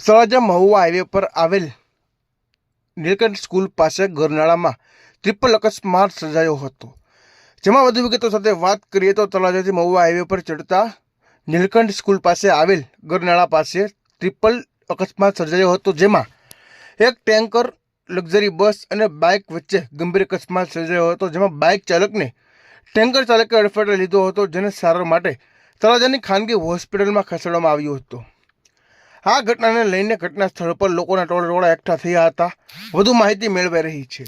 Talaja Mahuva highway પર આવેલ Nilkanth school પાસે ગરનાળામાં ટ્રિપલ અકસ્માત સર્જાયો હતો। જેમાં વધુ વિગતો સાથે વાત કરીએ તો તળાજાથી મહુવા હાઈવે પર ચડતા નીલકંઠ સ્કૂલ પાસે આવેલ ગરનાળા પાસે ટ્રિપલ અકસ્માત સર્જાયો હતો, જેમાં એક ટેન્કર, લક્ઝરી બસ અને બાઇક વચ્ચે ગંભીર અકસ્માત સર્જાયો હતો, જેમાં બાઇક ચાલકને ટેન્કર ચાલકે અડફેટે લીધો હતો, જેને સારવાર માટે તળાજાની ખાનગી હોસ્પિટલમાં ખસેડવામાં આવ્યો હતો। આ ઘટનાને લઈને ઘટના સ્થળ પર લોકોના ટોળેટોળા એકઠા થયા હતા। વધુ માહિતી મેળવાઈ રહી છે।